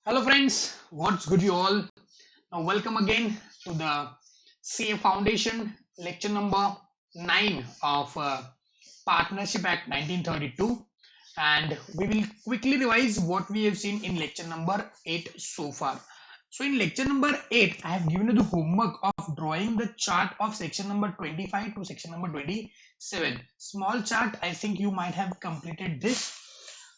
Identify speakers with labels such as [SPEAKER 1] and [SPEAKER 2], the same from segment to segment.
[SPEAKER 1] Hello, friends. What's good, you all? Now, welcome again to the CA Foundation lecture number 9 of Partnership Act 1932. And we will quickly revise what we have seen in lecture number 8 so far. So, in lecture number 8, I have given you the homework of drawing the chart of section number 25 to section number 27. Small chart, I think you might have completed this.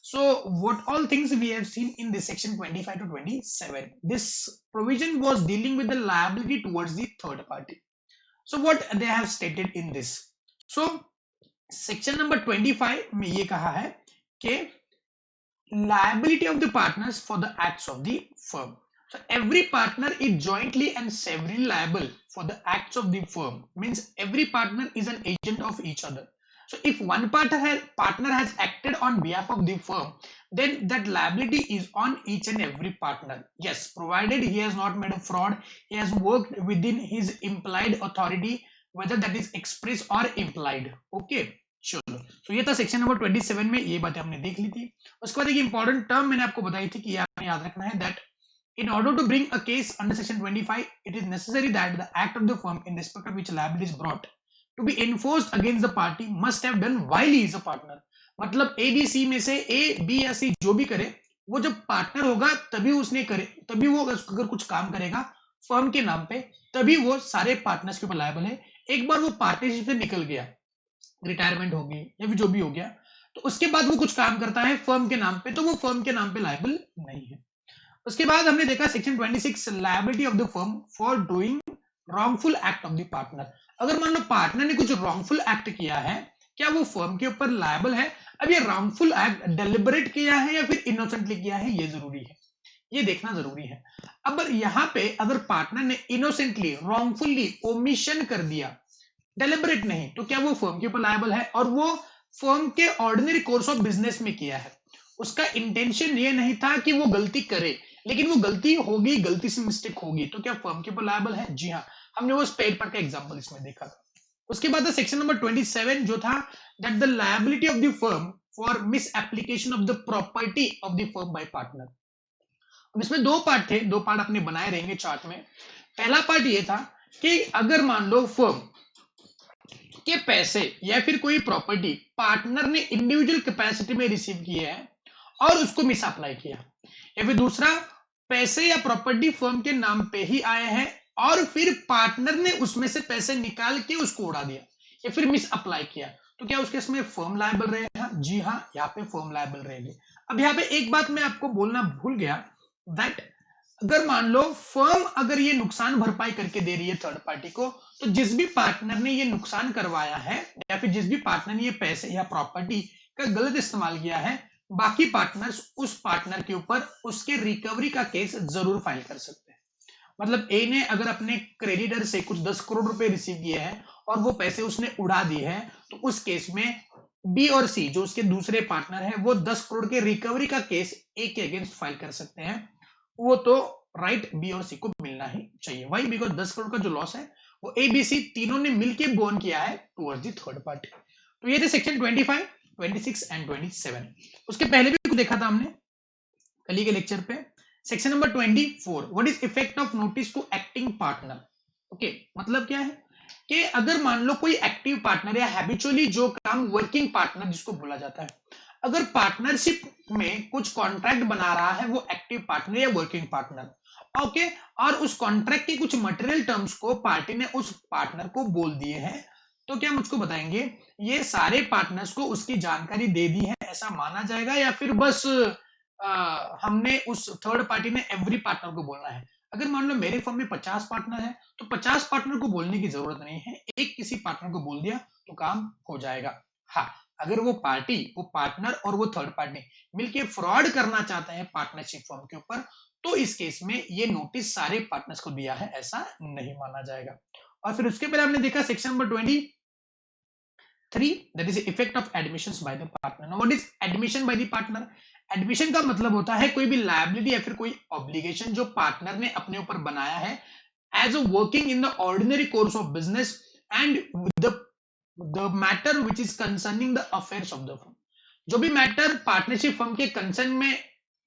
[SPEAKER 1] So what all things we have seen in this section 25 to 27, this provision was dealing with the liability towards the third party. So what they have stated in this, so section number 25 में ये कहा है कि liability of the partners for the acts of the firm. So every partner is jointly and severally liable for the acts of the firm. Means every partner is an agent of each other. So if one partner has acted on behalf of the firm, then that liability is on each and every partner. Yes, provided he has not made a fraud, he has worked within his implied authority, whether that is express or implied. Okay, चलो, तो ये था section number 27 में, ये बातें हमने देख ली थी. उसके बाद एक इंपॉर्टेंट टर्म मैंने आपको बताई थी कि ये आपने याद रखना है, that in order to bring a case under section 25, it is necessary that the act of the firm in respect of which liability is brought to be enforced against the party must have done while he is a partner. मतलब A B C में से A B या सी जो भी करे, वो जब partner होगा तभी उसने करे, तभी वो अगर कुछ काम करेगा फर्म के नाम पे, तभी वो सारे पार्टनर्स के ऊपर लायबल है. एक बार वो पार्टनरशिप से निकल गया, रिटायरमेंट होगी या फिर जो भी हो गया, तो उसके बाद वो कुछ काम करता है फर्म के नाम पे, तो वो फर्म के नाम पे लायबल नहीं है. उसके बाद हमने देखा section 26 liability of the firm for doing wrongful act of the partner. अगर मान लो पार्टनर ने कुछ रॉन्गफुल एक्ट किया है, क्या वो फर्म के ऊपर लायबल है? अब ये रॉन्गफुल एक्ट डेलिबरेट किया है या फिर इनोसेंटली किया है, ये जरूरी है, ये देखना जरूरी है. अब यहाँ पे अगर पार्टनर ने इनोसेंटली रॉन्गफुली ओमिशन कर दिया, डेलिबरेट नहीं, तो क्या वो फर्म के ऊपर लायबल है? और वो फर्म के ऑर्डिनरी कोर्स ऑफ बिजनेस में किया है, उसका इंटेंशन ये नहीं था कि वो गलती करे, लेकिन वो गलती होगी, गलती से मिस्टेक होगी, तो क्या फर्म के ऊपर लायबल है? जी हाँ, हमने वो स्पेयर पार्ट का एग्जांपल इसमें देखा था. उसके बाद सेक्शन नंबर 27 जो था, that the liability of the firm for miss application of the property of the firm bye partner. इसमें दो पार्ट थे, दो पार्ट अपने बनाए रहेंगे चार्ट में. पहला पार्ट ये था कि अगर मान लो फर्म के पैसे या फिर कोई प्रॉपर्टी पार्टनर ने इंडिविजुअल कैपेसिटी में रिसीव किए हैं और उसको मिस अप्लाई किया, या फिर दूसरा पैसे या प्रॉपर्टी फर्म के नाम पे ही आए हैं और फिर पार्टनर ने उसमें से पैसे निकाल के उसको उड़ा दिया या फिर मिस अप्लाई किया, तो क्या उसके इसमें फर्म लायबल रहेगा? जी हाँ, यहाँ पे फर्म लायबल रहेगी. अब यहाँ पे एक बात मैं आपको बोलना भूल गया, दैट अगर मान लो फर्म अगर ये नुकसान भरपाई करके दे रही है थर्ड पार्टी को, तो जिस भी पार्टनर ने ये नुकसान करवाया है या फिर जिस भी पार्टनर ने ये पैसे या प्रॉपर्टी का गलत इस्तेमाल किया है, बाकी पार्टनर्स उस पार्टनर के ऊपर उसके रिकवरी का केस जरूर फाइल कर सकते हैं. मतलब ए ने अगर अपने क्रेडिटर से कुछ 10 करोड़ रुपए रिसीव किए हैं और वो पैसे उसने उड़ा दिए हैं, तो उस केस में बी और सी जो उसके दूसरे पार्टनर है, वो 10 करोड़ के रिकवरी का केस ए के अगेंस्ट फाइल कर सकते हैं. वो तो राइट बी और सी को मिलना ही चाहिए. वाई? बिकॉज 10 करोड़ का जो लॉस है वो ए बी सी तीनों ने मिलकर बोन किया है टुवर्ड्स द थर्ड पार्टी. तो ये थे सेक्शन 25, 26 एंड 27. उसके पहले भी देखा था हमने कल के लेक्चर पे. Section number 24, what is effect of notice to acting partner. Okay, मतलब क्या है कि अगर मान लो कोई एक्टिव पार्टनर या हैबिचुअली जो काम वर्किंग पार्टनर जिसको बोला जाता है, अगर पार्टनरशिप में कुछ कॉन्ट्रैक्ट बना रहा है वो एक्टिव पार्टनर या वर्किंग पार्टनर, ओके, और उस कॉन्ट्रैक्ट के कुछ मटेरियल टर्म्स को पार्टी ने उस पार्टनर को बोल दिए हैं, तो क्या मुझको बताएंगे ये सारे पार्टनर्स को उसकी जानकारी दे दी है, ऐसा माना जाएगा, या फिर बस हमने उस थर्ड पार्टी ने एवरी पार्टनर को बोलना है? अगर मान लो मेरे फर्म में 50 पार्टनर है, तो 50 पार्टनर को बोलने की जरूरत नहीं है, एक किसी पार्टनर को बोल दिया तो काम हो जाएगा. हाँ, अगर वो पार्टी, वो पार्टनर और वो थर्ड पार्टी मिलके फ्रॉड करना चाहते हैं पार्टनरशिप फर्म के ऊपर, तो इस केस में ये नोटिस सारे पार्टनर्स को दिया है, ऐसा नहीं माना जाएगा. और फिर उसके पहले हमने देखा section number 23, that is effect of admissions by the partner. Now what is admission by the partner? Admission का मतलब होता है कोई भी लायबिलिटी या फिर कोई ऑब्लिगेशन जो पार्टनर ने अपने ऊपर बनाया है as a working in the ordinary course of business and the matter which is concerning the affairs of the firm. जो भी मैटर पार्टनरशिप फर्म के कंसर्न में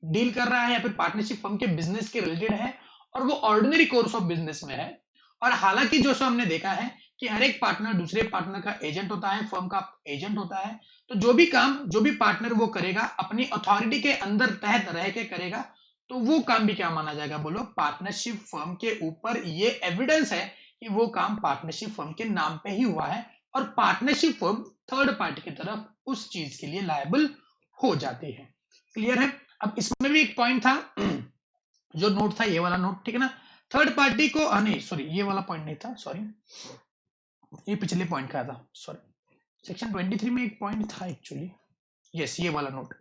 [SPEAKER 1] डील कर रहा है या फिर पार्टनरशिप फर्म के बिजनेस के रिलेटेड है और वो ऑर्डिनरी कोर्स ऑफ बिजनेस में है। और हालांकि जो सो हमने देखा है कि हर एक पार्टनर दूसरे पार्टनर का एजेंट होता है, फर्म का एजेंट होता है, तो जो भी काम जो भी पार्टनर वो करेगा अपनी अथॉरिटी के अंदर तहत रह के करेगा, तो वो काम भी क्या माना जाएगा बोलो, पार्टनरशिप फर्म के ऊपर ये एविडेंस है कि वो काम पार्टनरशिप फर्म के नाम पे ही हुआ है और पार्टनरशिप फर्म थर्ड पार्टी की तरफ उस चीज के लिए लायबल हो जाती है। क्लियर है? अब इसमें भी एक पॉइंट था जो नोट था, ये वाला नोट, ठीक है ना, थर्ड पार्टी को नहीं सॉरी ये वाला पॉइंट नहीं था, सॉरी ये पिछले पॉइंट का था, सॉरी सेक्शन 23 में एक पॉइंट था एक्चुअली, यस ये वाला note.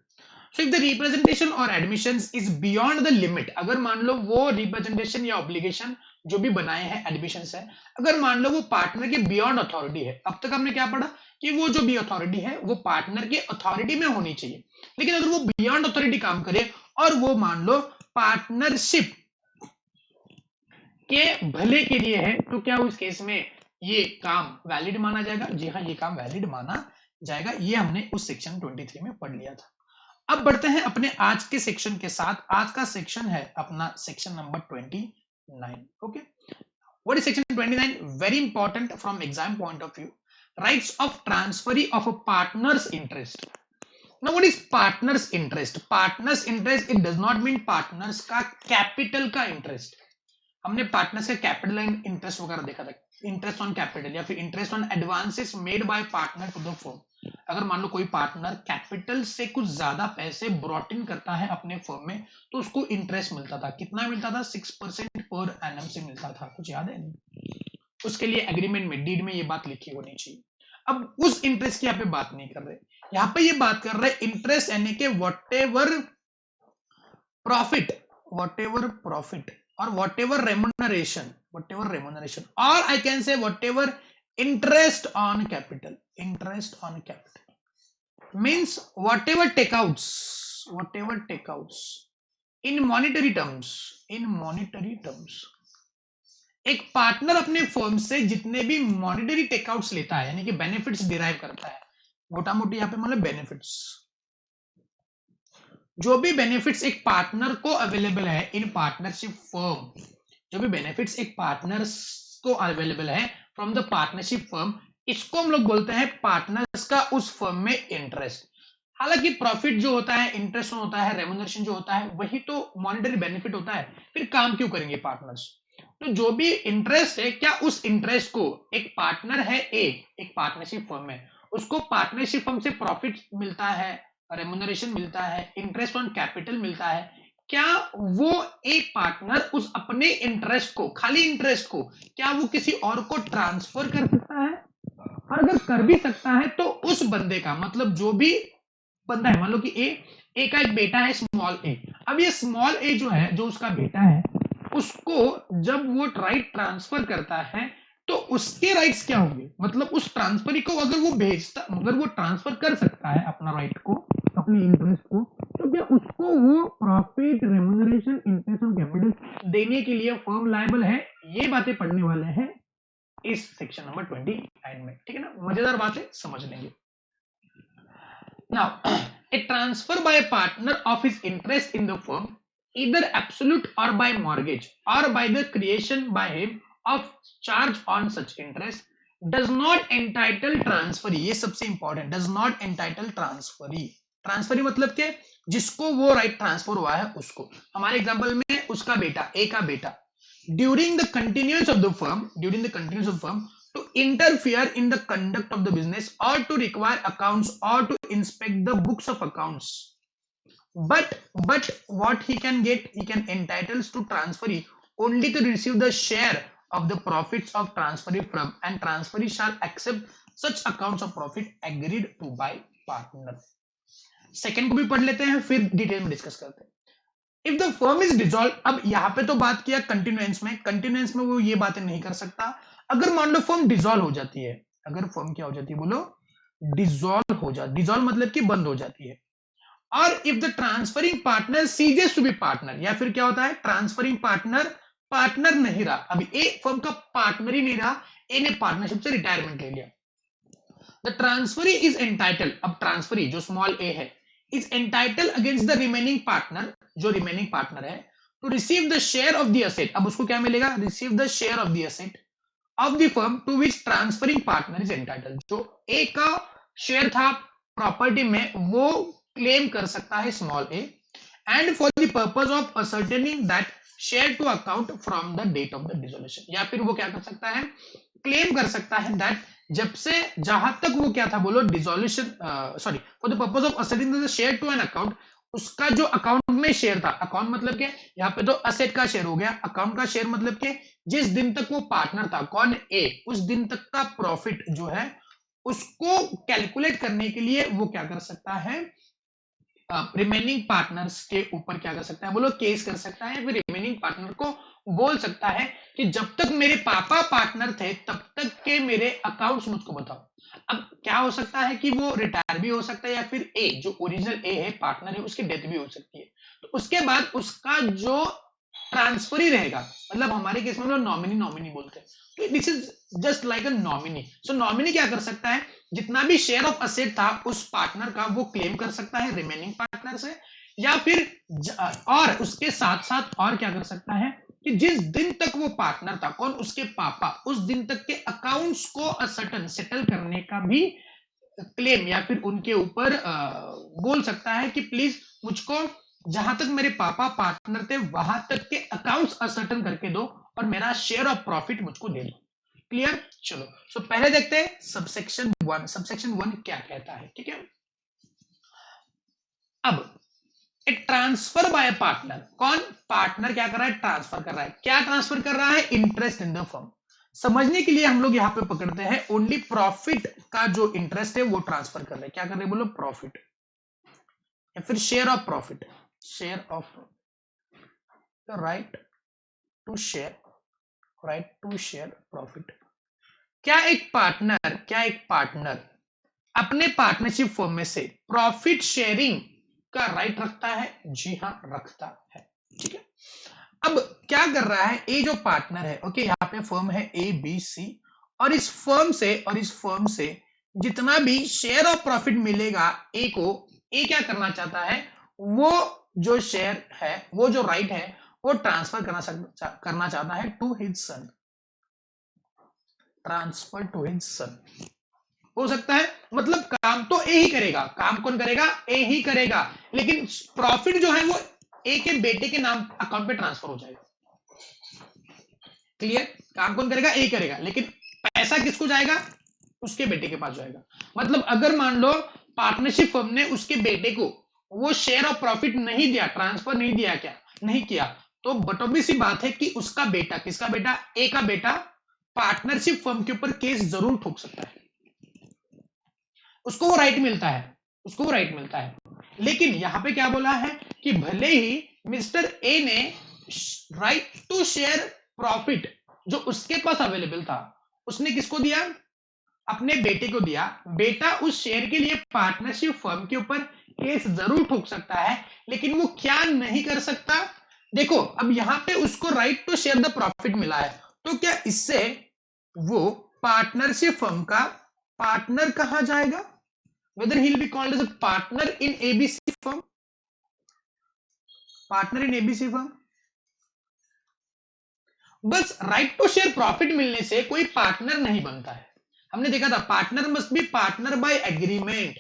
[SPEAKER 1] So if the representation और admissions is beyond the limit, अगर मान लो वो रिप्रेजेंटेशन या ऑब्लिगेशन जो भी बनाए हैं एडमिशंस है, अगर मान लो वो पार्टनर के बियॉन्ड अथॉरिटी है, अब तक हमने क्या पढ़ा कि वो जो भी अथॉरिटी है वो पार्टनर के अथॉरिटी में होनी चाहिए, लेकिन अगर वो बियॉन्ड अथॉरिटी काम करे और वो मान लो पार्टनरशिप के भले के लिए है, तो क्या उस केस में ये काम वैलिड माना जाएगा? जी हाँ, ये काम वैलिड माना जाएगा। ये हमने उस सेक्शन 23 में पढ़ लिया था। अब बढ़ते हैं अपने आज के सेक्शन के साथ। आज का सेक्शन है अपना section number 29। Okay, what is section 29? Very important from exam point of view. Rights of transferee of a partners interest. Now what is partners interest? Partners interest, it does not mean partners का capital का interest. हमने partners का capital and interest वगैरह देखा था, interest on capital या फिर interest on advances made by partner to the firm. अगर मान लो कोई पार्टनर कैपिटल से कुछ ज्यादा पैसे ब्रॉट इन करता है अपने फर्म में, तो उसको इंटरेस्ट मिलता था। कितना मिलता था? 6% पर एनम से मिलता था। कुछ याद है? उसके लिए एग्रीमेंट में, डीड में ये बात लिखी होनी चाहिए। अब उस इंटरेस्ट की यहाँ पे बात नहीं कर रहे, यहाँ पे ये बात कर रहे इंटरेस्ट यानी कि वट एवर प्रॉफिट और वट एवर रेम्यूनरेशन और I can say whatever interest on capital means whatever takeouts in monetary terms एक पार्टनर अपने फर्म से जितने भी मॉनिटरी टेकआउट्स लेता है यानी कि बेनिफिट्स डिराइव करता है, मोटा मोटी यहाँ पे मतलब बेनिफिट्स, जो भी बेनिफिट्स एक पार्टनर को अवेलेबल है इन पार्टनरशिप फर्म, जो भी बेनिफिट्स एक पार्टनर्स को अवेलेबल है फ्रॉम द पार्टनरशिप फर्म, इसको हम लोग बोलते हैं पार्टनर्स का उस फर्म में इंटरेस्ट। हालांकि प्रॉफिट जो होता है, इंटरेस्ट होता है, रेम्यूनरेशन जो होता है, वही तो मॉनिटरी बेनिफिट होता है। फिर काम क्यों करेंगे पार्टनर्स? तो जो भी इंटरेस्ट है, क्या उस इंटरेस्ट को एक पार्टनर है एक पार्टनरशिप फर्म में, उसको पार्टनरशिप फर्म से प्रॉफिट मिलता है, रेम्यूनरेशन मिलता है, इंटरेस्ट ऑन कैपिटल मिलता है, क्या वो एक पार्टनर उस अपने इंटरेस्ट को, खाली इंटरेस्ट को, क्या वो किसी और को ट्रांसफर कर सकता है? और अगर कर भी सकता है तो उस बंदे का, मतलब जो भी बंदा है, मान लो कि ए का एक बेटा है स्मॉल ए, अब ये स्मॉल ए जो है, जो उसका बेटा है, उसको जब वो राइट ट्रांसफर करता है तो उसके राइट्स क्या होंगे? मतलब उस ट्रांसफरी को अगर वो भेजता, अगर वो ट्रांसफर कर सकता है अपना राइट को, अपने इंटरेस्ट को, तो क्या उसको वो profit, remuneration, interest on capital देने के लिए फर्म लायबल है? ये बातें पढ़ने वाले हैं इस सेक्शन नंबर 29 में, ठीक है ना? मजेदार बातें समझ लेंगे। Now, a transfer by a partner of his interest in the firm, either absolute or by mortgage, or by the creation by him of charge on such interest, does not entitle transferee. ये सबसे important, does not entitle transferee. Transferee मतलब के जिसको वो right transfer हुआ है उसको, हमारे एग्जांपल में उसका बेटा, ए का बेटा, during the continuance of the firm, to interfere in the conduct of the business or to require accounts or to inspect the books of accounts, but what he can entitles to transferee only to receive the share of the profits of transferee firm, and transferee shall accept such accounts of profit agreed to by partner. Second को भी पढ़ लेते हैं, फिर detail में discuss करते हैं। If the firm is dissolve, अब यहाँ पे तो बात किया कंटिन्यूएंस में वो ये बातें नहीं कर सकता। अगर मान लो फर्म डिसॉल्व हो जाती है, अगर फर्म क्या हो जाती है बोलो, डिसॉल्व हो जाती, डिसॉल्व मतलब कि बंद हो जाती है, और if the transferring partner ceases to be partner, या फिर क्या होता है, ट्रांसफरिंग पार्टनर नहीं रहा, अभी ए फर्म का पार्टनर ही नहीं रहा, ए ने पार्टनरशिप से रिटायरमेंट ले लिया, द ट्रांसफरी इज एंटाइटल, अब ट्रांसफरी जो स्मॉल ए है, is entitled against the remaining partner जो रिमेनिंग पार्टनर है, to receive the share of the asset, अब उसको क्या मिलेगा, receive the share of the asset of the firm to which transferring partner is entitled. जो a का share था property में वो क्लेम कर सकता है small a, and for the purpose of ascertaining that share to account from the date of the dissolution, या फिर वो क्या कर सकता है, क्लेम कर सकता है दैट जब से जहां तक वो क्या था बोलो dissolution, sorry, for the purpose of asserting the share to an account, उसका जो अकाउंट में शेयर था, अकाउंट मतलब क्या, यहाँ पे तो असेट का शेयर हो गया, अकाउंट का शेयर मतलब क्या, जिस दिन तक वो पार्टनर था कौन ए, उस दिन तक का प्रॉफिट जो है उसको कैलकुलेट करने के लिए वो क्या कर सकता है, रिमेनिंग पार्टनर्स के ऊपर क्या कर सकता है बोलो, केस कर सकता है, फिर रिमेनिंग पार्टनर को बोल सकता है कि जब तक मेरे पापा पार्टनर थे तब तक के मेरे अकाउंट्स मुझको बताओ। अब क्या हो सकता है कि वो रिटायर भी हो सकता है, या फिर ए जो ओरिजिनल ए है पार्टनर है उसकी डेथ भी हो सकती है, तो उसके बाद उसका जो ट्रांसफर ही रहेगा, मतलब हमारे केस में लोग नॉमिनी नॉमिनी बोलते हैं, तो this is just like a nominee. So nominee क्या कर सकता है, जितना भी शेयर ऑफ असेट था उस पार्टनर का वो क्लेम कर सकता है रिमेनिंग पार्टनर से, या फिर और उसके साथ साथ और क्या कर सकता है कि जिस दिन तक वो पार्टनर था कौन, उसके पापा, उस दिन तक के अकाउंट्स को असर्टन सेटल करने का भी क्लेम या फिर उनके ऊपर बोल सकता है कि प्लीज मुझको जहां तक मेरे पापा पार्टनर थे वहां तक के अकाउंट्स असर्टन करके दो और मेरा शेयर ऑफ प्रॉफिट मुझको दे दो। क्लियर, चलो सो पहले देखते हैं सबसेक्शन 1, सबसेक्शन 1 क्या कहता है, ठीक है। अब एक ट्रांसफर बाय पार्टनर, कौन पार्टनर क्या कर रहा है, ट्रांसफर कर रहा है, क्या ट्रांसफर कर रहा है, इंटरेस्ट इन द फर्म। समझने के लिए हम लोग यहां पे पकड़ते हैं ओनली प्रॉफिट का जो इंटरेस्ट है वो ट्रांसफर कर रहे हैं, क्या कर रहे हैं बोलो, प्रॉफिट या फिर share of profit, share of right to share, right to share profit. क्या एक पार्टनर अपने पार्टनरशिप फर्म में से प्रॉफिट शेयरिंग का राइट रखता है, जी हाँ रखता है, ठीक है। अब क्या कर रहा है, ए जो पार्टनर है, ओके, यहाँ पे फर्म है ए बी सी, और इस फर्म से जितना भी शेयर ऑफ प्रॉफिट मिलेगा ए को, ए क्या करना चाहता है, वो जो शेयर है, वो जो राइट है वो ट्रांसफर करना चाहता है to his son, transfer to his son हो सकता है, मतलब काम तो ए ही करेगा, काम कौन करेगा, ए ही करेगा, लेकिन प्रॉफिट जो है वो ए के बेटे के नाम अकाउंट पे ट्रांसफर हो जाएगा। क्लियर, काम कौन करेगा, ए करेगा, लेकिन पैसा किसको जाएगा, उसके बेटे के पास जाएगा। मतलब अगर मान लो पार्टनरशिप फर्म ने उसके बेटे को वो शेयर ऑफ प्रॉफिट नहीं दिया, ट्रांसफर नहीं दिया, क्या नहीं किया, तो बटोबी सी बात है कि उसका बेटा, किसका बेटा, ए का बेटा पार्टनरशिप फर्म के ऊपर केस जरूर ठोक सकता है, उसको वो राइट मिलता है, उसको वो राइट मिलता है। लेकिन यहां पे क्या बोला है कि भले ही मिस्टर ए ने राइट टू शेयर प्रॉफिट जो उसके पास अवेलेबल था उसने किसको दिया, अपने बेटे को दिया, बेटा उस शेयर के लिए पार्टनरशिप फर्म के ऊपर केस जरूर ठोक सकता है, लेकिन वो क्या नहीं कर सकता, देखो अब यहां पे उसको right to share the profit मिला है, तो क्या इससे वो पार्टनरशिप फर्म का पार्टनर कहा जाएगा, whether he'll be called as a partner in ABC firm, partner in ABC firm। बस राइट टू शेयर प्रॉफिट मिलने से कोई पार्टनर नहीं बनता है, हमने देखा था partner must be partner by agreement,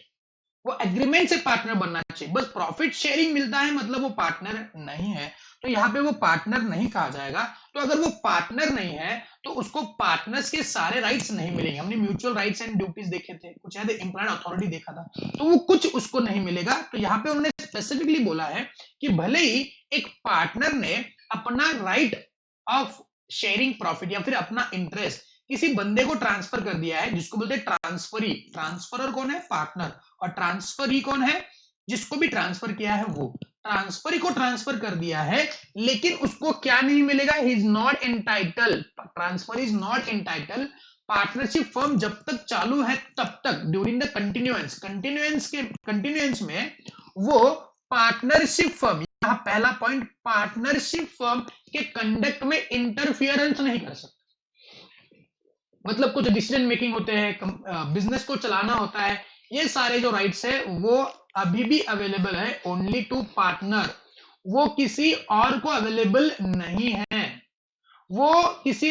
[SPEAKER 1] वो एग्रीमेंट से पार्टनर बनना चाहिए, बस प्रॉफिट शेयरिंग मिलता है मतलब वो पार्टनर नहीं है, तो यहाँ पे वो पार्टनर नहीं कहा जाएगा। तो अगर वो पार्टनर नहीं है तो उसको पार्टनर्स के सारे राइट्स नहीं मिलेंगे, हमने म्यूचुअल राइट्स एंड ड्यूटीज देखे थे, कुछ है एम्प्लॉयड अथॉरिटी देखा था, तो वो कुछ उसको नहीं मिलेगा। तो यहाँ पे उन्होंने स्पेसिफिकली बोला है कि भले ही एक पार्टनर ने अपना राइट ऑफ शेयरिंग प्रॉफिट या फिर अपना इंटरेस्ट किसी बंदे को ट्रांसफर कर दिया है, जिसको बोलते हैं ट्रांसफरी, ट्रांसफरर कौन है, पार्टनर, और ट्रांसफरी कौन है, जिसको भी ट्रांसफर किया है वो, ट्रांसफरी को ट्रांसफर कर दिया है, लेकिन उसको क्या नहीं मिलेगा, he is not entitle, transfer is not entitle, partnership firm जब तक चालू है तब तक ड्यूरिंग द कंटिन्यूएंस में वो पार्टनरशिप फर्म, यहाँ पहला पॉइंट, पार्टनरशिप फर्म के कंडक्ट में इंटरफियरेंस नहीं कर सकता, मतलब कुछ डिसीजन मेकिंग होते हैं, बिजनेस को चलाना होता है, ये सारे जो राइट्स है वो अभी भी अवेलेबल है ओनली टू पार्टनर, वो किसी और को अवेलेबल नहीं है, वो किसी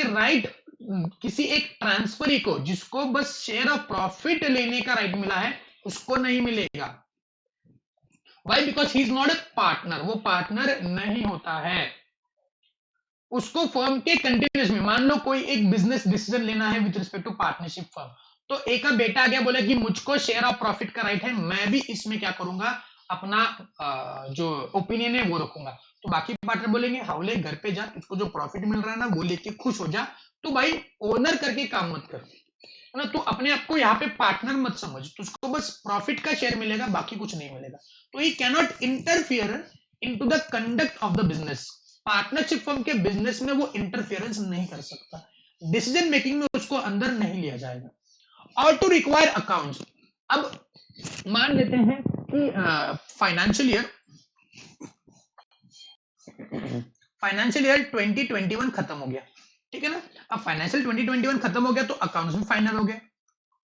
[SPEAKER 1] एक ट्रांसफरी को, जिसको बस शेयर ऑफ प्रॉफिट लेने का राइट मिला है, उसको नहीं मिलेगा। Why? Because he is not a partner, वो पार्टनर नहीं होता है। उसको फर्म के कंटिन्यूस में, मान लो कोई एक बिजनेस डिसीजन लेना है with respect to partnership firm, तो एक का बेटा आ गया, बोला कि मुझको शेयर ऑफ प्रॉफिट का राइट है, मैं भी इसमें क्या करूंगा, अपना जो ओपिनियन है वो रखूंगा। तो बाकी पार्टनर बोलेंगे हाउले घर पे जा, इसको जो प्रॉफिट मिल रहा है ना वो लेके खुश हो जा। तो भाई ओनर करके काम मत कर, है ना, तो अपने आप को यहाँ पे पार्टनर मत समझ, तो उसको बस प्रॉफिट का शेयर मिलेगा, बाकी कुछ नहीं मिलेगा। तो ही cannot interfere into the conduct of the business. Partnership firm के बिजनेस में वो इंटरफियरेंस नहीं कर सकता, डिसीजन मेकिंग में उसको अंदर नहीं लिया जाएगा। और टू रिक्वायर अकाउंट्स, अब मान लेते हैं कि फाइनेंशियल ईयर 2021 खत्म हो गया, ठीक है ना। अब फाइनेंशियल 2021 खत्म हो गया तो अकाउंट्स भी फाइनल हो गए,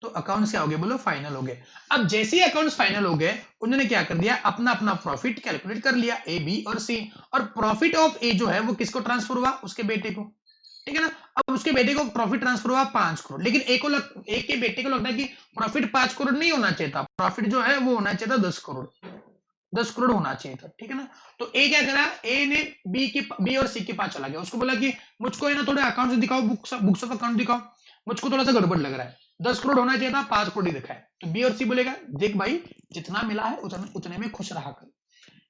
[SPEAKER 1] तो अकाउंट्स क्या हो गए, बोलो फाइनल हो गए। अब जैसे ही अकाउंट्स फाइनल हो गए, उन्होंने क्या कर दिया, अपना अपना प्रॉफिट कैलकुलेट कर लिया, ए, बी और सी, और प्रॉफिट ऑफ ए जो है वो किसको ट्रांसफर हुआ, उसके बेटे को, ठीक है ना। अब उसके बेटे को प्रॉफिट ट्रांसफर हुआ 5 करोड़, लेकिन एक के बेटे को लगता है कि प्रॉफिट 5 करोड़ नहीं होना चाहिए था, प्रॉफिट जो है वो होना चाहिए था 10 करोड़, 10 करोड़ होना चाहिए था, ठीक है ना। तो ए क्या करा, ए ने बी और सी के पास चला गया, उसको बोला कि मुझको है ना थोड़े अकाउंट दिखाओ, बुक्स ऑफ अकाउंट दिखाओ, मुझको थोड़ा सा गड़बड़ लग रहा है, 10 करोड़ होना चाहिए था, 5 करोड़ ही दिखा है। तो बी और सी बोलेगा देख भाई, जितना मिला है उतने में खुश रहा कर,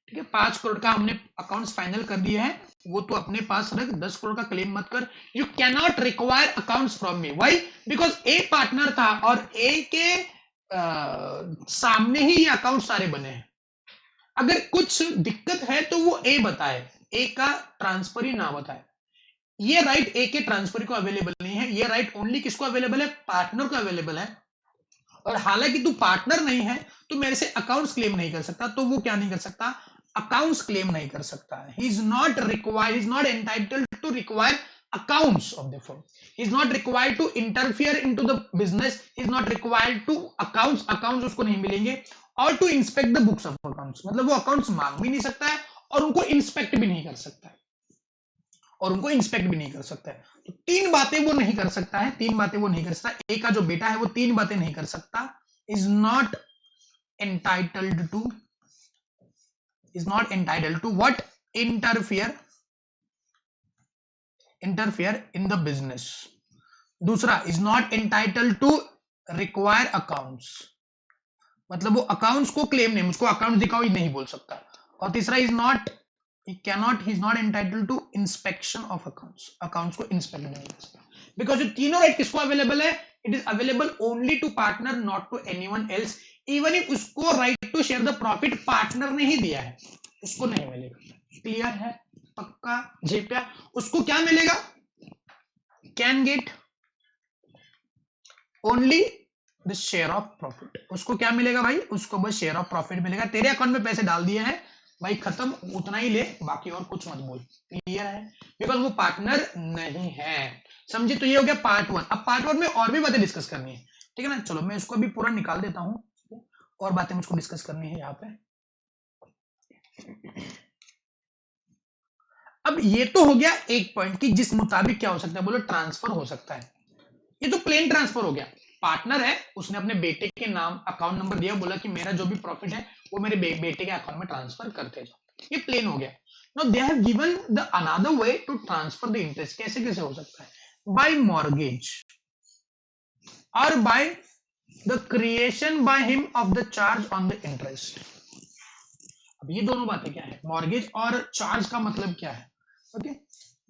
[SPEAKER 1] ठीक है, 5 करोड़ का हमने अकाउंट्स फाइनल कर दिए हैं, वो तो अपने पास रख, 10 करोड़ का क्लेम मत कर। You can not require accounts from me, why? Because A partner था और ए के सामने ही ये अकाउंट सारे बने हैं। अगर कुछ दिक्कत है तो वो ए बताए, ए का ट्रांसफर ही ना बताए। ये राइट ए के ट्रांसफर को अवेलेबल नहीं है, ये राइट ओनली किसको अवेलेबल है, पार्टनर को अवेलेबल है। और हालांकि तू पार्टनर नहीं है तो मेरे से अकाउंट्स क्लेम नहीं कर सकता, तो वो क्या नहीं कर सकता, अकाउंट्स क्लेम नहीं कर सकता। He is not required, is not entitled to require accounts of the firm. He is not required to interfere into the business. He is not required to accounts उसको नहीं मिलेंगे, और to inspect the books of accounts, मतलब वो accounts मांग भी नहीं सकता है और उनको इंस्पेक्ट भी नहीं कर सकता है, तो 3 बातें वो नहीं कर सकता है, 3 बातें वो नहीं कर सकता। ए का जो बेटा है वो 3 बातें नहीं कर सकता, is not entitled to what, interfere in the business. दूसरा, is not entitled to require accounts, मतलब वो अकाउंट्स को क्लेम नहीं, मुझको अकाउंट दिखाओ, ये नहीं बोल सकता। और तीसरा, is not entitled to inspection of accounts को इंस्पेक्ट नहीं कर सकता। बिकॉज ये तीनों राइट किसको अवेलेबल है, it is available only to partner, not to anyone else. Even if उसको right to share the profit partner ने ही दिया है, उसको नहीं मिलेगा। क्लियर है, पक्का जेप्या? उसको क्या मिलेगा, can get only the share of profit. उसको क्या मिलेगा भाई, उसको बस शेयर ऑफ प्रॉफिट मिलेगा। तेरे अकाउंट में पैसे डाल दिए हैं भाई, खत्म, उतना ही ले, बाकी और कुछ मत बोल। क्लियर है, बिकॉज वो पार्टनर नहीं है, समझे। तो ये हो गया पार्ट 1। अब पार्ट 1 में और भी बातें डिस्कस करनी है, ठीक है ना। चलो मैं इसको अभी पूरा निकाल देता हूं, और बातें मुझको डिस्कस करनी है यहाँ पे। अब ये तो हो गया एक पॉइंट की जिस मुताबिक क्या हो सकता है, बोलो ट्रांसफर हो सकता है। ये तो प्लेन ट्रांसफर हो गया, पार्टनर है, उसने अपने बेटे के नाम अकाउंट नंबर दिया, बोला कि मेरा जो भी प्रॉफिट है वो मेरे बेटे के अकाउंट में ट्रांसफर करते जाओ, ये प्लेन हो गया। Now they have given the another way to transfer the interest. कैसे कैसे हो सकता है, बाय मॉर्गेज और by the creation by him of the charge on the interest. अब ये दोनों बातें क्या है, मॉर्गेज और चार्ज का मतलब क्या है, ओके।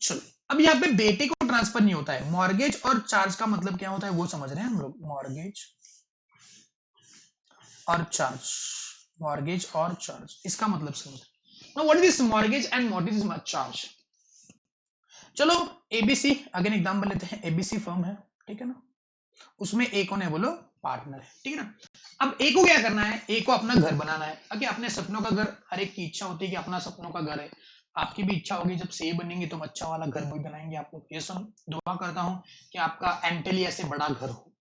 [SPEAKER 1] चलो अब यहाँ पे बेटे को ट्रांसफर नहीं होता है, मॉर्गेज और चार्ज का मतलब क्या होता है वो समझ रहे हैं हम लोग। मॉर्गेज और चार्ज, इसका मतलब समझ। Now what is this mortgage and what is this charge. चलो एबीसी अगेन एग्जांपल लेते हैं, एबीसी फर्म है, ठीक है ना, उसमें ए कौन है, बोलो पार्टनर है, ठीक है ना। अब ए को क्या करना है, ए को अपना घर बनाना है, ओके, अपने सपनों का घर, हर एक की इच्छा होती है कि अपना सपनों का घर है। आपकी भी इच्छा होगी जब से बनेंगे तो अच्छा वाला घर भी बनाएंगे आप लोग। ये सब दुआ करता हूं कि आपका एंटली ऐसे बड़ा घर हो।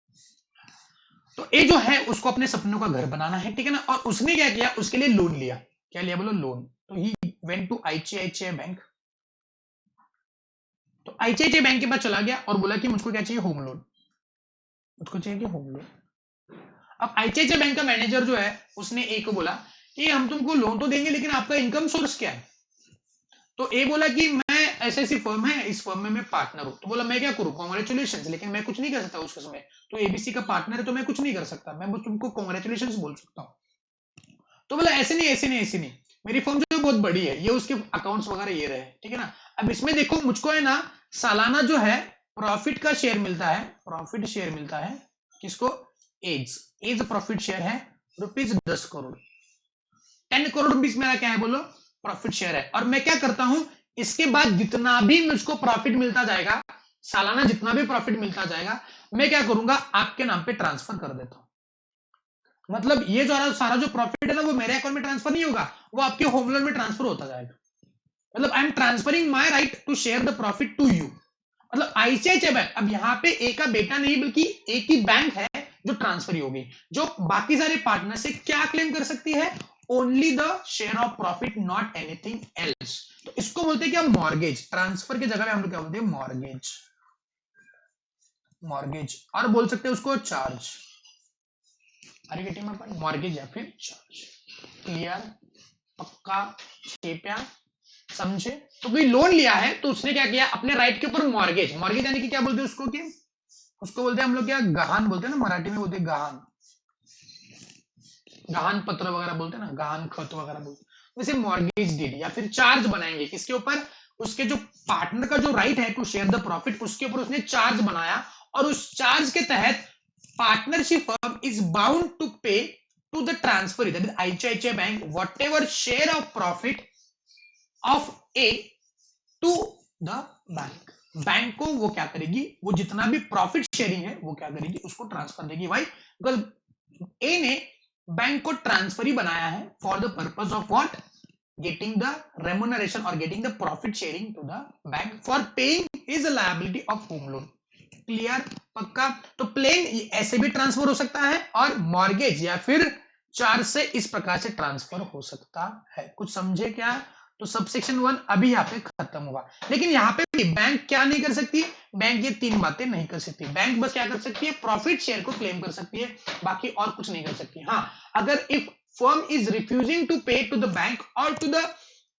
[SPEAKER 1] तो ए जो है उसको अपने सपनों का घर बनाना है, ठीक है ना। और उसने क्या किया, उसके लिए लोन लिया, क्या लिया बोलो, लोन। तो ही went to ICICI बैंक, तो ICICI बैंक के पास चला गया और बोला कि मुझको क्या चाहिए, होम लोन, मुझको चाहिए कि होम लोन। अब ICICI बैंक का मैनेजर जो है उसने ए को बोला कि हम तुमको लोन तो देंगे लेकिन आपका इनकम सोर्स क्या है, तो ए बोला कि मैं ऐसी ऐसी फर्म है, इस फर्म में मैं पार्टनर हूं, तो बोला मैं क्या करूं, कॉन्ग्रेचुलेशन, लेकिन मैं कुछ नहीं कर सकता उस समय, तो एबीसी का पार्टनर है तो मैं कुछ नहीं कर सकता, मैं बस तुमको कॉन्ग्रेचुलेशन बोल सकता हूं। तो बोला ऐसे नहीं ऐसे नहीं ऐसे नहीं, मेरी फर्म जो है बहुत बड़ी है, ये उसके अकाउंट्स वगैरह ये रहे, ठीक है ना। अब इसमें देखो मुझको है ना सालाना जो है प्रॉफिट का शेयर मिलता है, प्रॉफिट शेयर मिलता है किसको, एज प्रॉफिट शेयर है ₹10 करोड़, 10 करोड़ रुपीस मेरा क्या है बोलो, प्रॉफिट शेयर है। और मैं क्या करता हूं, इसके बाद जितना भी मुझको प्रॉफिट मिलता जाएगा, सालाना जितना भी प्रॉफिट मिलता जाएगा, मैं क्या करूंगा, आपके नाम पे ट्रांसफर कर देता हूं। मतलब ये जो सारा जो प्रॉफिट है ना वो मेरे अकाउंट में ट्रांसफर नहीं होगा, वो आपके होम लोन में ट्रांसफर होता जाएगा। मतलब I am transferring my right to share the profit to you. मतलब आईसीआईसीआई बैंक, अब यहाँ पे ए का बेटा नहीं बल्कि एक ही बैंक है जो ट्रांसफर होगी, जो बाकी सारे पार्टनर से क्या क्लेम कर सकती है, only the share of profit, not anything else. तो इसको बोलते हैं क्या, मॉर्गेज। ट्रांसफर की जगह पे हम लोग क्या बोलते हैं, मॉर्गेज, मॉर्गेज। और बोल सकते हैं उसको चार्ज, मॉर्गेज या फिर चार्ज। क्लियर, पक्का, चेप्या, समझे। तो कोई लोन लिया है तो उसने क्या किया, अपने राइट के ऊपर मॉर्गेज, मॉर्गेज यानी कि क्या बोलते हैं उसको, कि उसको बोलते हैं हम लोग क्या, गहान बोलते हैं ना, मराठी में बोलते हैं गहान, गहान पत्र वगैरह बोलते हैं ना, गहान खत वगैरह बोलते हैं, वैसे मॉर्गेज डीड या फिर चार्ज बनाएंगे किसके ऊपर, उसके जो पार्टनर का जो राइट है टू शेयर द प्रॉफिट, उसके ऊपर उसने चार्ज बनाया, और उस चार्ज के तहत partnership firm is bound to pay to the transfer, that is ICICI bank, whatever share of profit of a to the bank. Bank को वो क्या करेगी, वो जितना भी प्रॉफिट शेयरिंग है वो क्या करेगी, उसको ट्रांसफर देगी। भाई बिकॉज ए ने बैंक को ट्रांसफर ही बनाया है for the purpose of what, getting the remuneration और getting the profit sharing to the bank for paying his liability of home loan. Clear, पक्का। तो प्लेन ऐसे भी ट्रांसफर हो सकता है और मॉर्गेज या फिर चार्ज से इस प्रकार से ट्रांसफर हो सकता है। कुछ समझे क्या? तो सबसेक्शन 1 अभी यहाँ पे खत्म हुआ। लेकिन यहाँ पे भी बैंक क्या नहीं कर सकती, बैंक ये 3 बातें नहीं कर सकती। बैंक बस क्या कर सकती है, प्रॉफिट शेयर को क्लेम कर सकती है, बाकी और कुछ नहीं कर सकती। हाँ, अगर if firm is refusing to pay to the bank और to the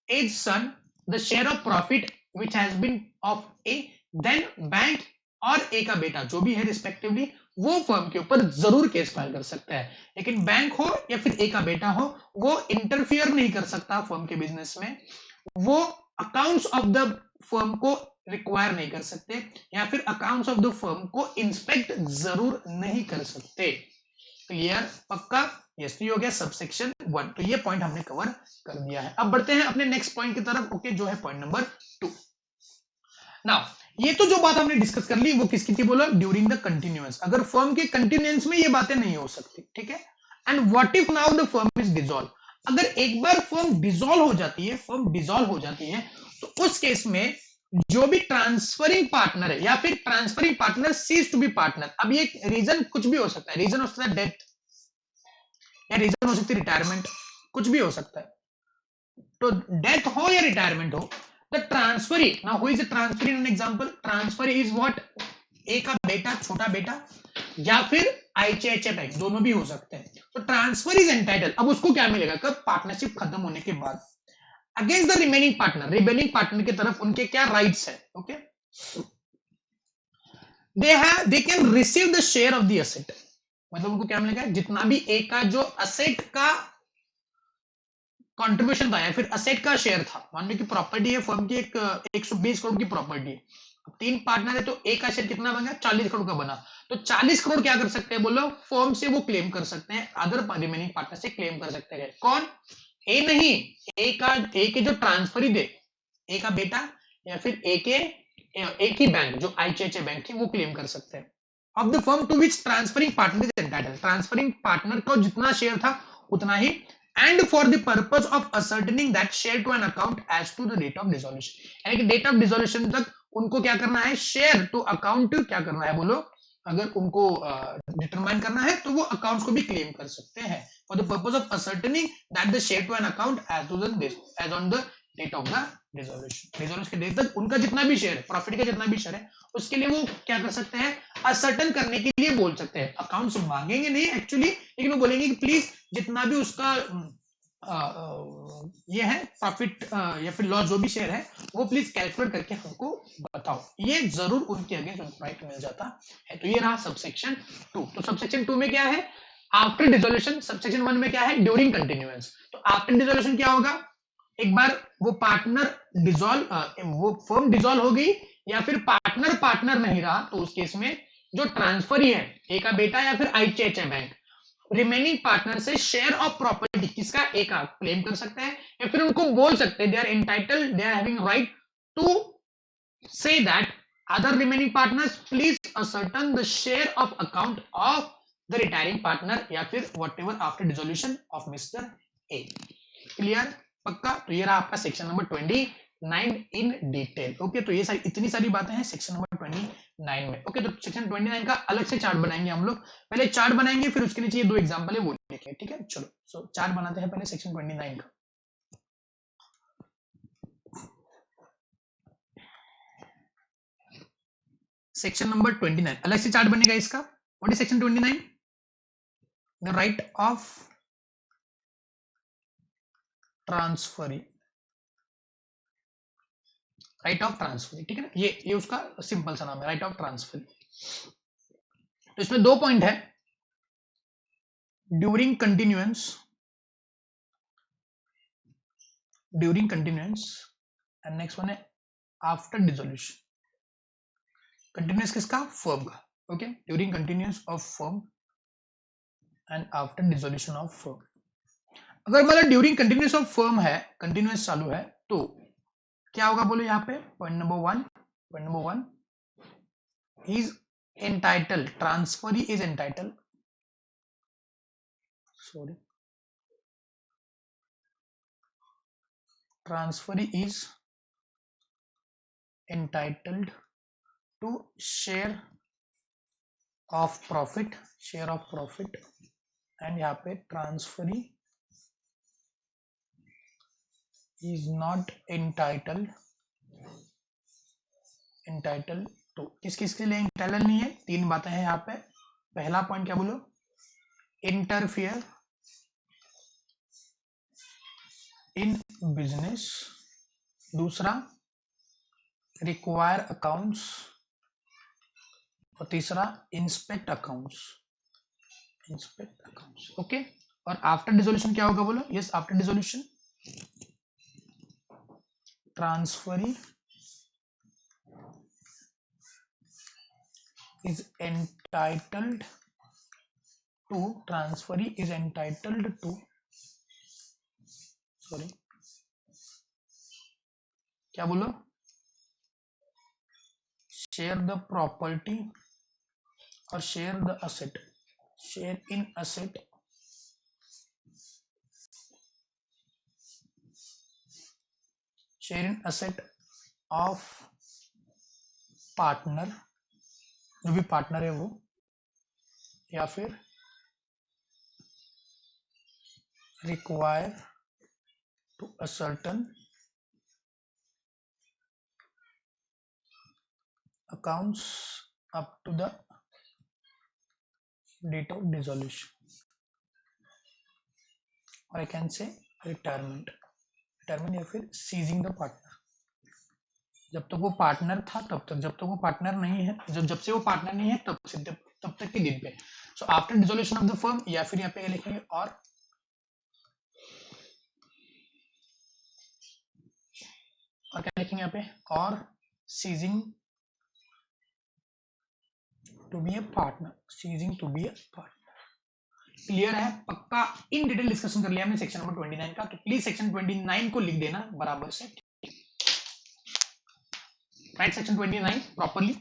[SPEAKER 1] as son the share of profit which has been of a, then bank और ए का बेटा जो भी है रिस्पेक्टिवली, वो फर्म के ऊपर जरूर केस फाइल कर सकता है। लेकिन बैंक हो या फिर ए का बेटा हो, वो इंटरफियर नहीं कर सकता फर्म के बिजनेस में, वो अकाउंट्स ऑफ द फर्म को रिक्वायर नहीं कर सकते, या फिर अकाउंट्स ऑफ द फर्म को इंस्पेक्ट जरूर नहीं कर सकते। क्लियर, पक्का। यस, तो ये हो गया सबसेक्शन 1। तो ये पॉइंट हमने कवर कर दिया है। अब बढ़ते हैं अपने नेक्स्ट पॉइंट की तरफ, ओके, जो है पॉइंट नंबर 2। नाउ ये तो जो बात हमने डिस्कस कर ली वो किसकी थी बोलो, ड्यूरिंग द कंटिन्यूअंस। अगर फर्म के कंटिन्यूअंस में ये बातें नहीं हो सकती, ठीक है। And what if now the firm is dissolve, अगर एक बार फर्म डिसॉल्व हो जाती है, फर्म डिसॉल्व हो जाती है, तो उस केस में जो भी ट्रांसफरिंग पार्टनर है या फिर transferring partner cease to be partner. अब ये रीजन कुछ भी हो सकता है, रीजन हो सकता है डेथ, या रीजन हो सकती है रिटायरमेंट, कुछ भी हो सकता है। तो डेथ हो या रिटायरमेंट हो, the transferee, now who is the transferee in an example, transferee is what, ए का बेटा, छोटा बेटा, या फिर आईसीआईसीआई बैंक, दोनों भी हो सकते हैं। तो ट्रांसफर इज एंटाइटल, अब उसको क्या मिलेगा, कब, पार्टनरशिप खत्म होने के बाद। Against the remaining partner, remaining partner की तरफ उनके क्या राइट्स है, okay, they can receive the share of the asset, मतलब उनको क्या मिलेगा, जितना भी ए का जो असेट का कंट्रीब्यूशन था या फिर असेट का शेयर था। मान लो कि प्रॉपर्टी है फर्म की, एक 120 करोड़ की प्रॉपर्टी है, अब 3 पार्टनर है तो ए का शेयर कितना बन गया, 40 करोड़ का बना। तो 40 करोड़ क्या कर सकते हैं बोलो, फर्म से वो क्लेम कर सकते हैं, अदर रिमेनिंग पार्टनर से क्लेम कर सकते हैं। कौन, ए नहीं, ए के जो ट्रांसफरी दे, ए का बेटा या फिर एक ही बैंक जो आईसीआईसीआई बैंक थी वो क्लेम कर सकते हैं। Of the firm to which transferring partner is entitled, transferring partner को जितना शेयर था उतना ही, and for the purpose of ascertaining that share to an account as to the date of dissolution, यानी कि डेट ऑफ डिसोल्यूशन तक उनको क्या करना है, शेयर टू अकाउंट क्या करना है बोलो, अगर उनको डिटरमाइन करना है तो वो अकाउंट्स को भी क्लेम कर सकते हैं, for the purpose of ascertaining that the share to an account as on the date of the dissolution. Dissolution के डेट तक उनका जितना भी शेयर है, प्रॉफिट का जितना भी शेयर है, उसके लिए वो क्या कर सकते हैं, असर्टन करने के लिए बोल सकते हैं। अकाउंट्स मांगेंगे नहीं एक्चुअली, लेकिन वो बोलेंगे कि प्लीज जितना भी उसका ये है प्रॉफिट या फिर लॉस जो भी शेयर है, वो प्लीज कैलकुलेट करके हमको बताओ। ये जरूर उनके अगेंस्ट उनको राइट मिल जाता है। तो ये रहा सबसेक्शन 2। तो सबसेक्शन 2 में क्या है, आफ्टर डिसोल्यूशन। सबसेक्शन 1 में क्या है, ड्यूरिंग कंटिन्यूएंस। तो आफ्टर डिसोल्यूशन क्या होगा, एक बार वो पार्टनर डिसॉल्व, वो फर्म डिसॉल्व हो गई या फिर पार्टनर पार्टनर नहीं रहा, तो उस केस में जो ट्रांसफर ही है, ए का बेटा या फिर आईसीआईसीआई बैंक, रिमेनिंग पार्टनर से शेयर ऑफ प्रॉपर्टी किसका, एक का क्लेम कर सकते हैं, या फिर उनको बोल सकते हैं they are entitled, they are having right to say that other remaining partners please ascertain the share of account of the retiring partner, या फिर whatever after dissolution of mister A. Clear, पक्का। तो ये रहा आपका section number 29 in detail. Okay, तो ये सारी इतनी सारी बातें हैं सेक्शन नंबर 29 में। ओके, तो सेक्शन 29 का अलग से चार्ट बनाएंगे हम लोग। पहले चार्ट बनाएंगे, फिर उसके नीचे ये दो एग्जांपल है वो लिखेंगे, ठीक है। चलो, सो चार्ट बनाते हैं पहले सेक्शन 29 का। सेक्शन नंबर 29 अलग से चार्ट बनेगा इसका। What is section 29? The right of transferee, right of transfer, ठीक है ना। ये उसका सिंपल सा नाम है, राइट ऑफ ट्रांसफर। तो इसमें दो पॉइंट है, during continuance, during continuance, and next one है आफ्टर डिसोल्यूशन। कंटिन्यूएंस किसका, फर्म का। Okay, during continuance of firm and after dissolution of firm. अगर मतलब ड्यूरिंग कंटिन्यूएंस ऑफ फर्म है, कंटिन्यूएंस चालू है, तो क्या होगा बोलो यहाँ पे। Point number one is entitled, transferee is entitled, sorry, transferee is entitled to share of profit, and यहाँ पे transferee is not entitled to, किसके लिए entitled नहीं है। तीन बातें हैं यहाँ पे। पहला पॉइंट क्या बोलो, इंटरफियर इन बिजनेस, दूसरा रिक्वायर अकाउंट्स, और तीसरा इंस्पेक्ट अकाउंट्स, ओके। और आफ्टर डिसोल्यूशन क्या होगा बोलो। Yes, after dissolution transferee is entitled to, sorry क्या बोलो, शेयर द प्रॉपर्टी और share the asset, share in asset of partner, जो भी पार्टनर है वो, या फिर require to ascertain accounts up to the date of dissolution, or I can say retirement या फिर सीजिंग द पार्टनर। जब तक वो पार्टनर था तब तक, जब तक वो पार्टनर नहीं है, जब से वो पार्टनर नहीं है तब तक के दिन पे। So after dissolution of the firm, या फिर यहाँ पे लिखेंगे और क्या लिखेंगे यहाँ पे, और ceasing to be a partner, clear है, पक्का। इन डिटेल डिस्कशन कर लिया हमने सेक्शन नंबर 29 का। तो प्लीज सेक्शन 29 को लिख देना बराबर से, राइट सेक्शन 29 प्रॉपरली।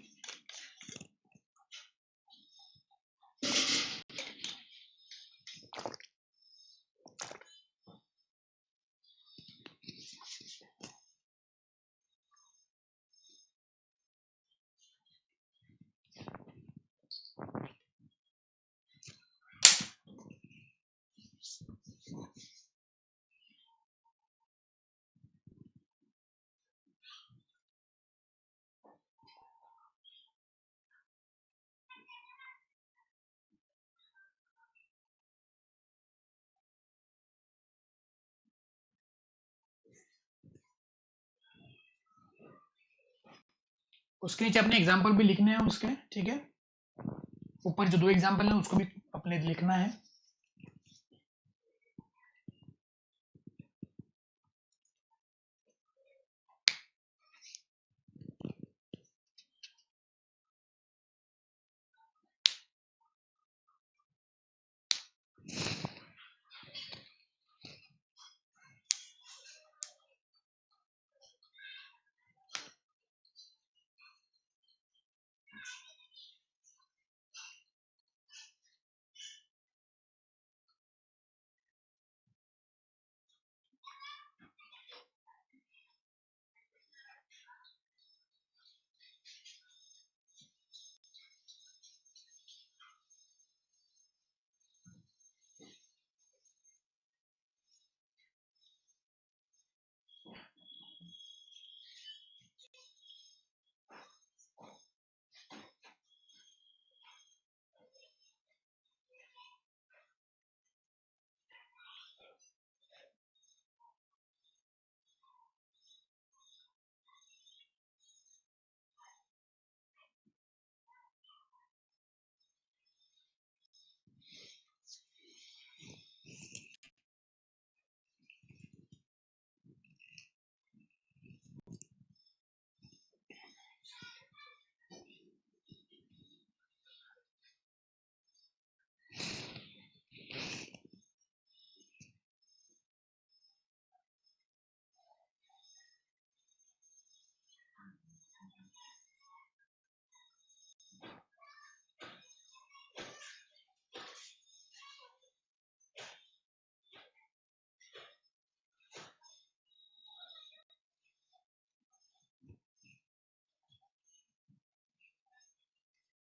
[SPEAKER 1] उसके नीचे अपने एग्जाम्पल भी लिखने हैं उसके, ठीक है। ऊपर जो 2 एग्जाम्पल हैं उसको भी अपने लिखना है।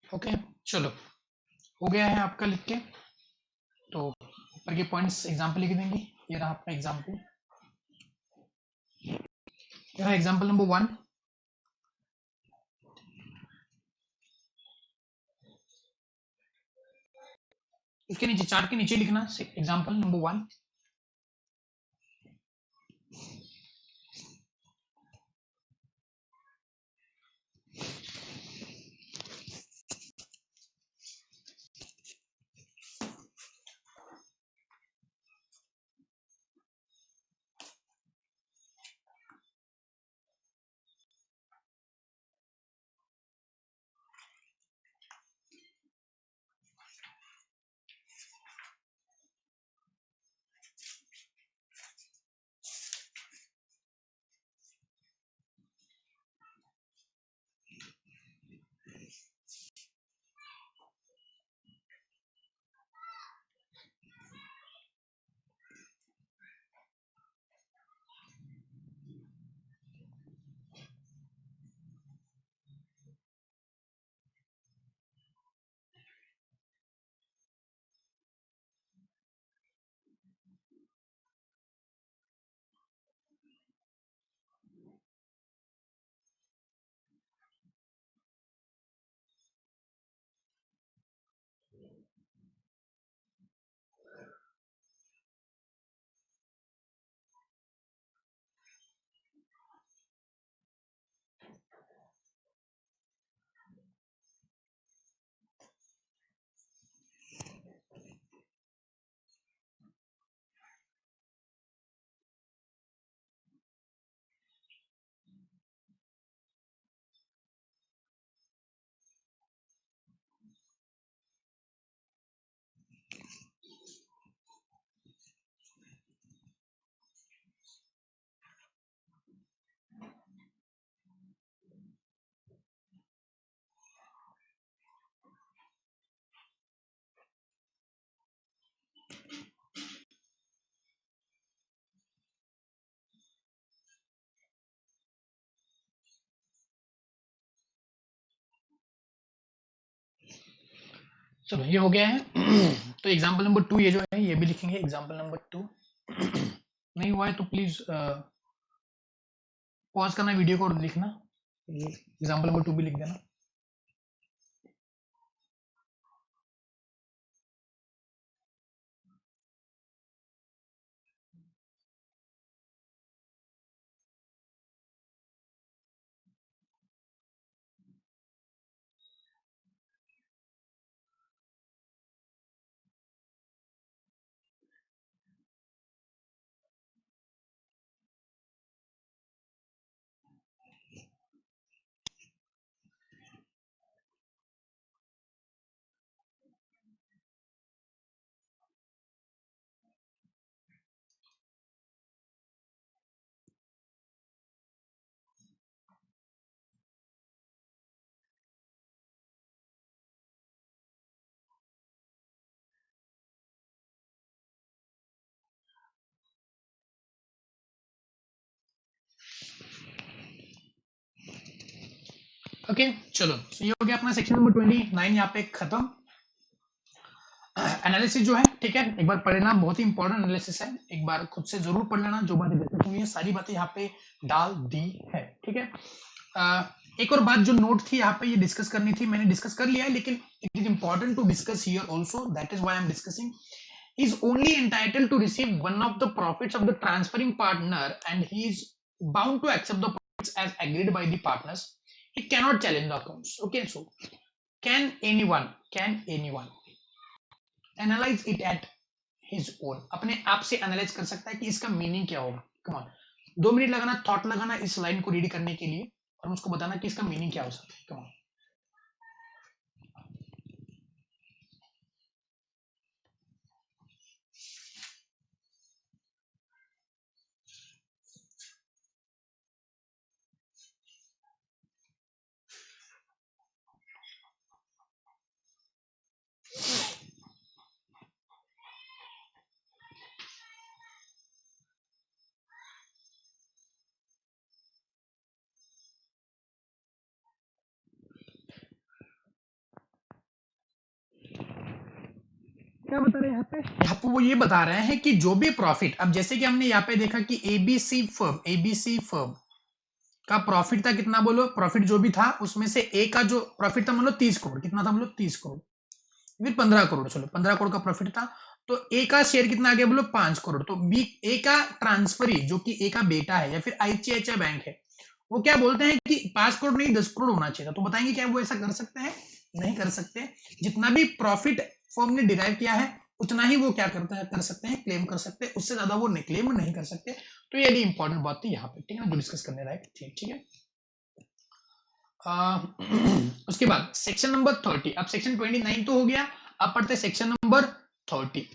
[SPEAKER 1] ओके, चलो हो गया है आपका लिख के। तो ऊपर के पॉइंट्स एग्जाम्पल लिख देंगे। ये रहा आपका एग्जाम्पल, ये रहा एग्जाम्पल नंबर 1। उसके नीचे, चार्ट के नीचे लिखना एग्जाम्पल नंबर 1। चलो ये हो गया है। तो एग्जाम्पल नंबर 2 ये जो है ये भी लिखेंगे एग्जाम्पल नंबर 2। नहीं हुआ है तो प्लीज पॉज करना वीडियो को और लिखना, एग्जाम्पल नंबर 2 भी लिख देना। ओके चलो, ये हो गया अपना सेक्शन नंबर 29 यहाँ पे खत्म। एनालिसिस जो है, ठीक है, एक बार पढ़ लेना, बहुत ही इंपॉर्टेंट एनालिसिस है, एक बार खुद से जरूर पढ़ लेना, जो बातें डिस्कस हुई है सारी बातें यहाँ पे डाल दी है, ठीक है। एक और बात जो नोट थी यहाँ पे, ये डिस्कस करनी थी, मैंने डिस्कस कर लिया है, लेकिन it is important to discuss here also, that is why I am discussing. Is only entitled to receive one of the profits of the transferring partner and he is bound to accept the profits as agreed by the partners. He cannot challenge the accounts. Okay, so can anyone analyze it at his own? अपने आप से analyse कर सकता है कि इसका meaning क्या होगा। कम ऑन, 2 मिनट लगाना, थॉट लगाना इस लाइन को रीड करने के लिए और उसको बताना कि इसका मीनिंग क्या हो सकता है। कम ऑन, क्या बता रहे हैं यहाँ पे वो ये बता रहे हैं कि जो भी प्रॉफिट, अब जैसे कि हमने यहाँ पे देखा कि एबीसी फर्म का प्रॉफिट था कितना, बोलो प्रॉफिट जो भी था उसमें से ए का जो प्रॉफिट था मतलब 30 करोड़, कितना था बोलो 30 करोड़, फिर 15 करोड़, चलो 15 करोड़ का प्रॉफिट था, तो ए का शेयर कितना आ गया बोलो 5 करोड़, तो बी ए का ट्रांसफरी जो कि ए का बेटा है या फिर आईसीआईसीआई बैंक है, वो क्या बोलते हैं कि 5 करोड़ नहीं 10 करोड़ होना चाहिए था, तो बताएंगे क्या वो ऐसा कर सकते हैं? नहीं कर सकते। जितना भी प्रॉफिट फर्म ने डिराइव किया है उतना ही वो क्या करते हैं, कर सकते हैं, क्लेम कर सकते हैं, उससे ज्यादा वो क्लेम नहीं कर सकते। तो ये भी इंपॉर्टेंट बात थी यहाँ पे, ठीक है ना, जो डिस्कस करने लायक थी, ठीक है। उसके बाद सेक्शन नंबर 30, अब सेक्शन 29 तो हो गया, अब पढ़ते हैं section number 30।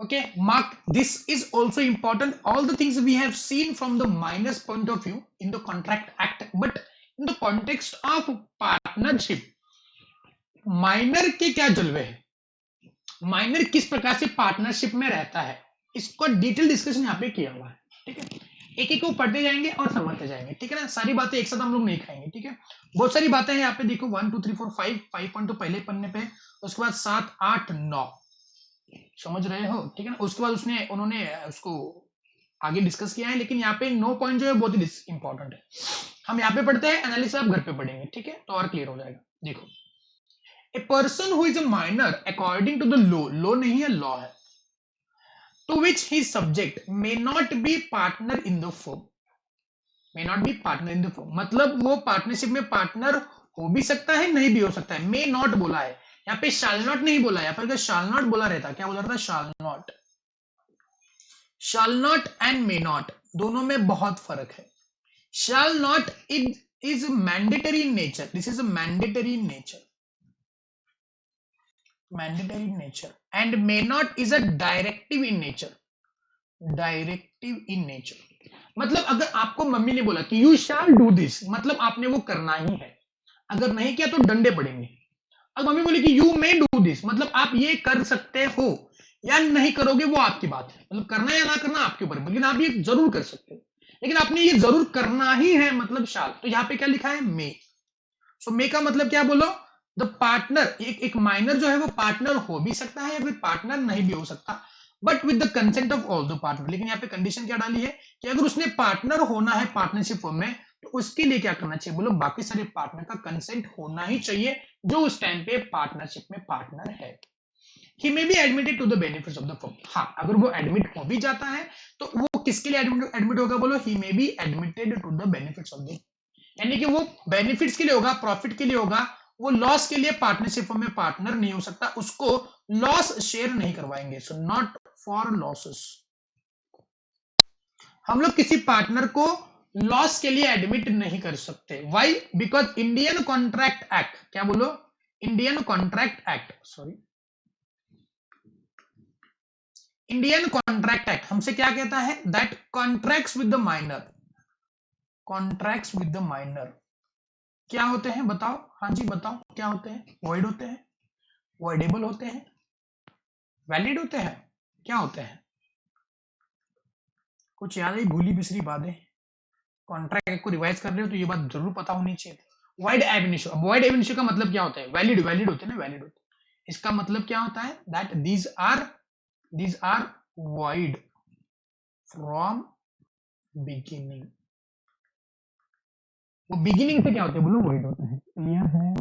[SPEAKER 1] Okay, mark, this is also important, all the things we have seen from the minor's point of view in the contract act, but in the context of partnership, minor के क्या जलवे है, minor किस प्रकार से partnership में रहता है, इसको डिटेल डिस्कशन यहाँ पे किया हुआ है, ठीक है। एक एक को पढ़ते जाएंगे और समझते जाएंगे, ठीक है ना, सारी बातें एक साथ हम लोग नहीं खाएंगे, ठीक है। बहुत सारी बातें हैं यहाँ पे, देखो 1 2 3 4 5 पॉइंट तो पहले पन्ने पे, उसके बाद 7 8 9, समझ रहे हो, ठीक है ना। उसके बाद उन्होंने उसको आगे डिस्कस किया है, लेकिन यहाँ पे 9 पॉइंट जो है बहुत ही इंपॉर्टेंट है, हम यहाँ पे पढ़ते हैं, एनालिसिस आप घर पे पढ़ेंगे, ठीक है, तो और क्लियर हो जाएगा। देखो, a person who is a minor according to the law नहीं है, लॉ है, to which he subject may not be partner in the firm, may not be partner in the firm, मतलब वो पार्टनरशिप में partner हो भी सकता है, नहीं भी हो सकता है, मे नॉट बोला है यहाँ पे, शाल नॉट नहीं बोला, यहाँ पर अगर शाल नॉट बोला रहता, क्या बोला रहता, शाल not, shall not and may not दोनों में बहुत फर्क है। शाल not is mandatory in nature, this is mandatory in nature, mandatory in nature, and may not is a directive in nature, directive in nature, मतलब अगर आपको मम्मी ने बोला कि यू शैल डू दिस, मतलब आपने वो करना ही है, अगर नहीं किया तो डंडे पड़ेंगे। अब मम्मी बोली कि यू मे डू दिस, मतलब आप ये कर सकते हो या नहीं करोगे वो आपकी बात है, मतलब करना या ना करना आपके ऊपर, लेकिन आप ये जरूर कर सकते हो, लेकिन आपने ये जरूर करना ही है, मतलब शाल। तो यहाँ पे क्या लिखा है, मे, सो मे का मतलब क्या बोलो, द पार्टनर, एक माइनर जो है वो पार्टनर हो भी सकता है या फिर पार्टनर नहीं भी हो सकता, but with the consent of all the partner, लेकिन यहाँ पे कंडीशन क्या डाली है कि अगर उसने पार्टनर होना है पार्टनरशिप में, तो उसके लिए क्या करना चाहिए बोलो, बाकी सारे पार्टनर का कंसेंट होना ही चाहिए जो उस टाइम पे पार्टनरशिप में पार्टनर है। He may be admitted to the benefits of the firm, हाँ अगर वो एडमिट हो भी जाता है तो वो किसके लिए एडमिट होगा बोलो, he may be admitted to the benefits of the, यानी कि वो बेनिफिट्स के लिए होगा, प्रॉफिट के लिए होगा, वो लॉस के लिए पार्टनरशिप में पार्टनर नहीं हो सकता, उसको लॉस शेयर नहीं करवाएंगे, सो नॉट फॉर लॉसेस, हम लोग किसी पार्टनर को लॉस के लिए एडमिट नहीं कर सकते, why, because Indian contract act, क्या बोलो, Indian contract act, sorry, Indian contract act हमसे क्या कहता है, that contracts with the minor, contracts with the minor क्या होते हैं बताओ, हाँ जी बताओ क्या होते हैं, वॉइड होते हैं, वॉइडेबल होते हैं, वैलिड होते हैं, क्या होते हैं, कुछ याद है, भूली बिसरी बातें, कॉन्ट्रैक्ट को रिवाइज कर रहे हो तो ये बात जरूर पता होनी चाहिए, वॉइड एब इनिशियो। अब वॉइड एब इनिशियो का मतलब क्या होता है? वैलिड, वैलिड होते हैं ना, वैलिड होते हैं। इसका मतलब क्या होता है? That these are void from beginning। वो बिगिनिंग से क्या होते हैं बोलो? वॉइड होते हैं। क्लियर है?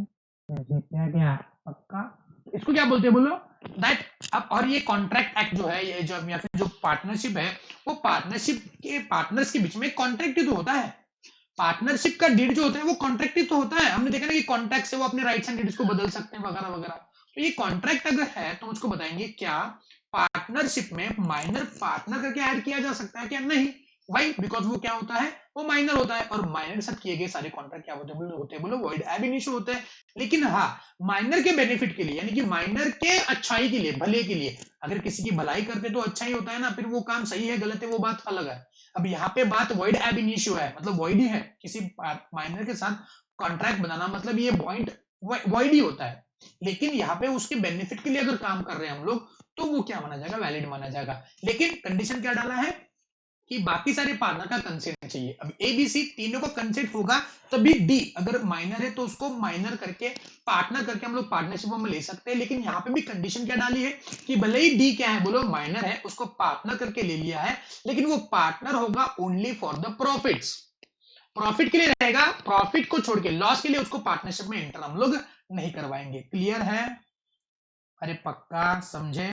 [SPEAKER 1] क्या क्या पक्का? इसको क्या बोलते हैं बोलो? दैट अब, और ये कॉन्ट्रैक्ट एक्ट जो है, ये जो या फिर जो पार्टनरशिप है, वो पार्टनरशिप के पार्टनर्स के बीच में कॉन्ट्रैक्ट ही तो होता है। पार्टनरशिप का डीड जो होता है वो कॉन्ट्रैक्ट ही तो होता है। हमने देखा ना कि कॉन्ट्रैक्ट से वो अपने राइट्स एंड डीड्स को बदल सकते हैं वगैरह वगैरह। तो ये कॉन्ट्रैक्ट अगर है तो मुझको बताएंगे क्या पार्टनरशिप में माइनर पार्टनर करके ऐड किया जा सकता है क्या? नहीं। वाई? बिकॉज वो क्या होता है? वो माइनर होता है, और माइनर के साथ किए गए सारे कॉन्ट्रैक्ट क्या होते हैं बोलो? वॉइड एब इनिशियो होते हैं। लेकिन हाँ, माइनर के बेनिफिट के लिए, यानी कि माइनर के अच्छाई के लिए, भले के लिए, अगर किसी की भलाई करते तो अच्छा ही होता है ना, फिर वो काम सही है गलत है वो बात अलग है। अब यहाँ पे बात वॉइड एब इनिशियो है, मतलब वॉइड ही है। किसी माइनर के साथ कॉन्ट्रैक्ट बनाना मतलब ये पॉइंट वॉइड ही होता है। लेकिन यहाँ पे उसके बेनिफिट के लिए अगर काम कर रहे हैं हम लोग, तो वो क्या माना जाएगा? वैलिड माना जाएगा। लेकिन कंडीशन क्या डाला है कि बाकी सारे पार्टनर का कंसेंट चाहिए। अब ए बी सी तीनों का कंसेंट होगा तभी डी, अगर माइनर है तो उसको माइनर करके पार्टनर करके हम लोग पार्टनरशिप में ले सकते हैं। लेकिन यहाँ पे भी कंडीशन क्या डाली है कि भले ही डी क्या है बोलो? माइनर है, उसको पार्टनर करके ले लिया है, लेकिन वो पार्टनर होगा only for the profits. Profit के लिए रहेगा, प्रॉफिट को छोड़ के लॉस के लिए उसको पार्टनरशिप में एंटर हम लोग नहीं करवाएंगे। क्लियर है? अरे पक्का समझे?